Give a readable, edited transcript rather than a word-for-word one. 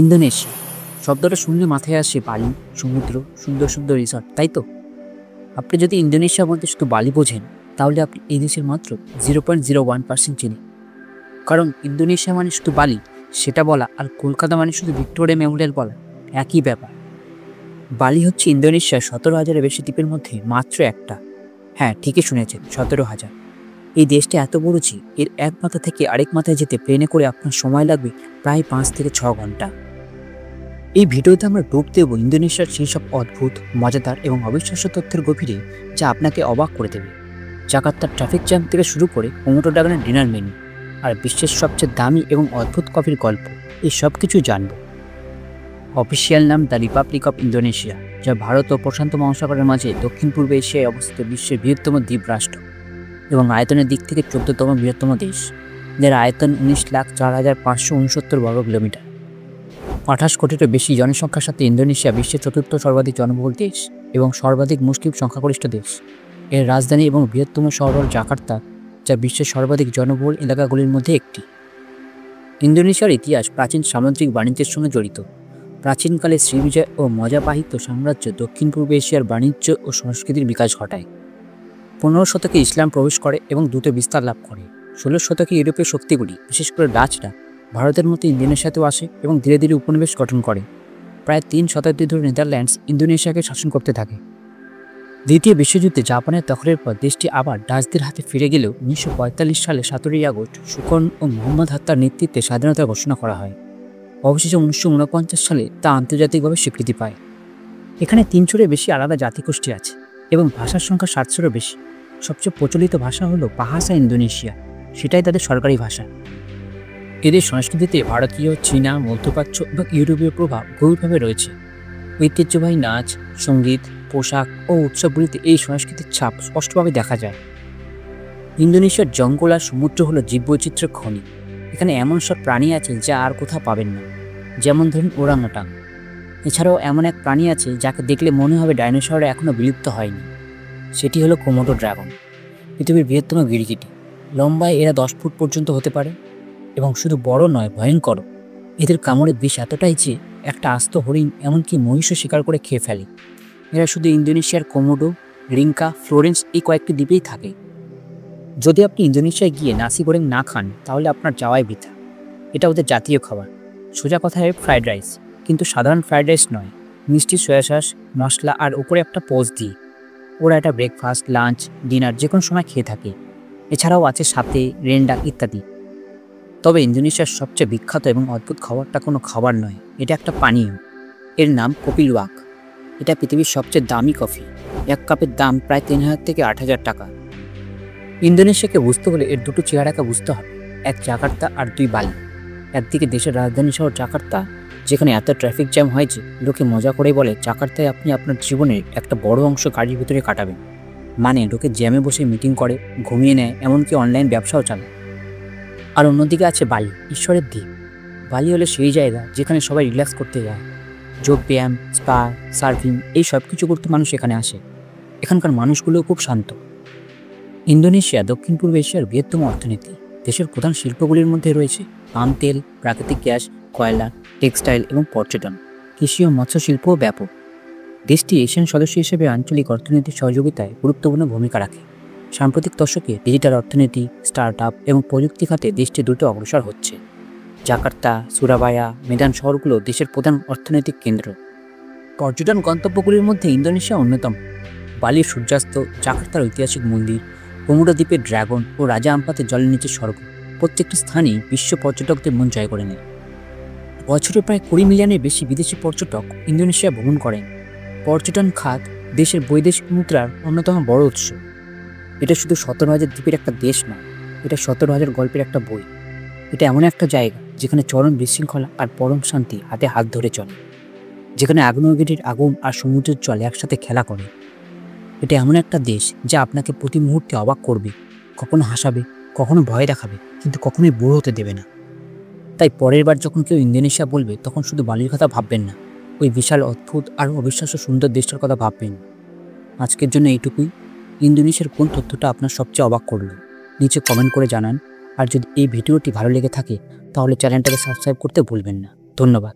Indonesia শব্দটা শুনলে মাথায় আসে বালি, সমুদ্র, সুন্দর সুন্দর রিসর্ট, তাই তো? আপনি যদি ইন্দোনেশিয়ার মধ্যে শুধু বালি বোঝেন, তাহলে আপনি এই দেশের মাত্র 0.01% চিনি। কারণ ইন্দোনেশিয়া মানে শুধু বালি সেটা বলা আর কলকাতা মানে শুধু ভিক্টোরিয়া মেমোরিয়াল বলা একই ব্যাপার। বালি হচ্ছে ইন্দোনেশিয়ার 17,000-এর বেশি দ্বীপের মধ্যে মাত্র একটা। হ্যাঁ, ঠিকই শুনেছেন, 17,000। এই দেশটা এত বড় যে এর এক মাথা থেকে আরেক মাথায় যেতে প্লেনে করে আপনার সময় লাগবে প্রায় 5 থেকে 6 ঘন্টা। এই ভিডিওতে আমরা ডুব দেব ইন্দোনেশিয়ার সেই সব অদ্ভুত, মজাদার এবং অবিশ্বাস্য তথ্যের গভীরে, যা আপনাকে অবাক করে দেবে। জাকার্তার ট্রাফিক জ্যাম থেকে শুরু করে কোমোডো ড্রাগনের ডিনার মেনু আর বিশ্বের সবচেয়ে দামি এবং অদ্ভুত কফির গল্প, এই সব কিছু জানব। অফিসিয়াল নাম দ্য রিপাবলিক অফ ইন্দোনেশিয়া, যা ভারত ও প্রশান্ত মহাসাগরের মাঝে দক্ষিণ পূর্ব এশিয়ায় অবস্থিত বিশ্বের বৃহত্তম দ্বীপ রাষ্ট্র এবং আয়তনের দিক থেকে 14তম বৃহত্তম দেশ, যার আয়তন 19,04,569 বর্গ কিলোমিটার। 28 কোটিরও বেশি জনসংখ্যার সাথে ইন্দোনেশিয়া বিশ্বের চতুর্থ সর্বাধিক জনবহুল দেশ এবং সর্বাধিক মুসলিম সংখ্যাগরিষ্ঠ দেশ। এর রাজধানী এবং বৃহত্তম শহর হল জাকার্তা, যা বিশ্বের সর্বাধিক জনবহুল এলাকাগুলির মধ্যে একটি। ইন্দোনেশিয়ার ইতিহাস প্রাচীন সামুদ্রিক বাণিজ্যের সঙ্গে জড়িত। প্রাচীনকালে শ্রীবিজয় ও মজাপাহিত সাম্রাজ্য দক্ষিণ পূর্ব এশিয়ার বাণিজ্য ও সংস্কৃতির বিকাশ ঘটায়। 15 শতকে ইসলাম প্রবেশ করে এবং দ্রুত বিস্তার লাভ করে। 16 শতকে ইউরোপীয় শক্তিগুলি, বিশেষ করে ডাচরা, ভারতের মতো ইন্দোনেশিয়াতেও আসে এবং ধীরে ধীরে উপনিবেশ গঠন করে। প্রায় 3 শতাব্দী ধরে নেদারল্যান্ডস ইন্দোনেশিয়াকে শাসন করতে থাকে। দ্বিতীয় বিশ্বযুদ্ধে জাপানের দখলের পর দেশটি আবার ডাচদের হাতে ফিরে গেলেও 1945 সালে 17 আগস্ট সুকর্ণ ও মোহাম্মদ হাত্তার নেতৃত্বে স্বাধীনতা ঘোষণা করা হয়। অবশেষে 1949 সালে তা আন্তর্জাতিকভাবে স্বীকৃতি পায়। এখানে 300-এর বেশি আলাদা জাতিগোষ্ঠী আছে এবং ভাষার সংখ্যা 700-এরও বেশি। সবচেয়ে প্রচলিত ভাষা হলো বাহাসা ইন্দোনেশিয়া, সেটাই তাদের সরকারি ভাষা। এদের সংস্কৃতিতে ভারতীয়, চীনা, মধ্যপ্রাচ্য এবং ইউরোপীয় প্রভাব গভীরভাবে রয়েছে। ঐতিহ্যবাহী নাচ, সঙ্গীত, পোশাক ও উৎসবগুলিতে এই সংস্কৃতির ছাপ স্পষ্টভাবে দেখা যায়। ইন্দোনেশিয়ার জঙ্গল আর সমুদ্র হলো জীববৈচিত্র্যের খনি। এখানে এমন সব প্রাণী আছে যা আর কোথাও পাবেন না, যেমন ধরুন ওরাংওটাং। এছাড়াও এমন এক প্রাণী আছে যাকে দেখলে মনে হবে ডাইনোসররা এখনও বিলুপ্ত হয়নি। সেটি হলো কোমোডো ড্রাগন, পৃথিবীর বৃহত্তম গিরগিটি। লম্বায় এরা 10 ফুট পর্যন্ত হতে পারে এবং শুধু বড় নয়, ভয়ঙ্কর। এদের কামড়ে বিষ এতটাই যে একটা আস্ত হরিণ, এমনকি মহিষও শিকার করে খেয়ে ফেলে। এরা শুধু ইন্দোনেশিয়ার কোমোডো, রিঙ্কা, ফ্লোরেন্স এই কয়েকটি দ্বীপেই থাকে। যদি আপনি ইন্দোনেশিয়ায় গিয়ে নাসি গোরেং না খান, তাহলে আপনার যাওয়াই বৃথা। এটা ওদের জাতীয় খাবার। সোজা কথায় ফ্রাইড রাইস, কিন্তু সাধারণ ফ্রাইড রাইস নয়, মিষ্টি সয়া সস, মশলা আর উপরে একটা পোজ দিয়ে। ওরা এটা ব্রেকফাস্ট, লাঞ্চ, ডিনার যে কোনো সময় খেয়ে থাকে। এছাড়াও আছে সাথে রেন্ডাং ইত্যাদি। তবে ইন্দোনেশিয়ার সবচেয়ে বিখ্যাত এবং অদ্ভুত খাবারটা কোনো খাবার নয়, এটা একটা পানীয়। এর নাম কোপি লুওয়াক। এটা পৃথিবীর সবচেয়ে দামি কফি। এক কাপের দাম প্রায় 3,000 থেকে 8,000 টাকা। ইন্দোনেশিয়াকে বুঝতে হলে এর দুটো চেহারাকে বুঝতে হবে, এক জাকার্তা আর 2 বালি। একদিকে দেশের রাজধানী শহর জাকার্তা, যেখানে এত ট্রাফিক জ্যাম হয় যে লোকে মজা করে বলে জাকার্তায় আপনি আপনার জীবনের একটা বড় অংশ গাড়ির ভিতরে কাটাবেন। মানে লোকে জ্যামে বসে মিটিং করে, ঘুমিয়ে নেয়, এমনকি অনলাইন ব্যবসাও চালায়। আর অন্যদিকে আছে বালি, ঈশ্বরের দ্বীপ। বালি হলো সেই জায়গা যেখানে সবাই রিল্যাক্স করতে যায়। যোগ ব্যায়াম, স্পা, সার্ফিং এই সব কিছু করতে মানুষ এখানে আসে। এখানকার মানুষগুলোও খুব শান্ত। ইন্দোনেশিয়া দক্ষিণ পূর্ব এশিয়ার বৃহত্তম অর্থনীতি। দেশের প্রধান শিল্পগুলির মধ্যে রয়েছে পাম তেল, প্রাকৃতিক গ্যাস, কয়লা, টেক্সটাইল এবং পর্যটন। কৃষি ও মৎস্য শিল্পও ব্যাপক। দেশটি এশিয়ান সদস্য হিসেবে আঞ্চলিক অর্থনৈতিক সহযোগিতায় গুরুত্বপূর্ণ ভূমিকা রাখে। সাম্প্রতিক দশকে ডিজিটাল অর্থনীতি, স্টার্ট আপ এবং প্রযুক্তি খাতে দেশটি দ্রুত অগ্রসর হচ্ছে। জাকার্তা, সুরাবায়া, মেদান শহরগুলো দেশের প্রধান অর্থনৈতিক কেন্দ্র। পর্যটন গন্তব্যগুলির মধ্যে ইন্দোনেশিয়া অন্যতম। বালির সূর্যাস্ত, জাকার্তার ঐতিহাসিক মন্দির, কোমোডো দ্বীপের ড্রাগন ও রাজা আম্পাতের জলের নিচে স্বর্গ, প্রত্যেকটি স্থানই বিশ্ব পর্যটকদের মন জয় করে নেয়। বছরে প্রায় 20 মিলিয়নের বেশি বিদেশি পর্যটক ইন্দোনেশিয়া ভ্রমণ করেন। পর্যটন খাত দেশের বৈদেশিক মুদ্রার অন্যতম বড় উৎস। এটা শুধু 17,000 দ্বীপের একটা দেশ নয়, এটা 17,000 গল্পের একটা বই। এটা এমন একটা জায়গা যেখানে চরম বিশৃঙ্খলা আর পরম শান্তি হাতে হাত ধরে চলে, যেখানে আগ্নেয়গিরির আগুন আর সমুদ্রের জল একসাথে খেলা করে। এটা এমন একটা দেশ যা আপনাকে প্রতি মুহূর্তে অবাক করবে, কখনো হাসাবে, কখনো ভয় দেখাবে, কিন্তু কখনোই বোর হতে দেবে না। তাই পরের বার যখন কেউ ইন্দোনেশিয়া বলবে, তখন শুধু বালির কথা ভাববেন না, ওই বিশাল, অদ্ভুত আর অবিশ্বাস্য সুন্দর দেশটার কথা ভাববেন। আজকের জন্য এইটুকুই। ইন্দোনেশিয়ার কোন তথ্যটা আপনার সবচেয়ে অবাক করলো নিচে কমেন্ট করে জানান। আর যদি এই ভিডিওটি ভালো লেগে থাকে তাহলে চ্যানেলটাকে সাবস্ক্রাইব করতে ভুলবেন না। ধন্যবাদ।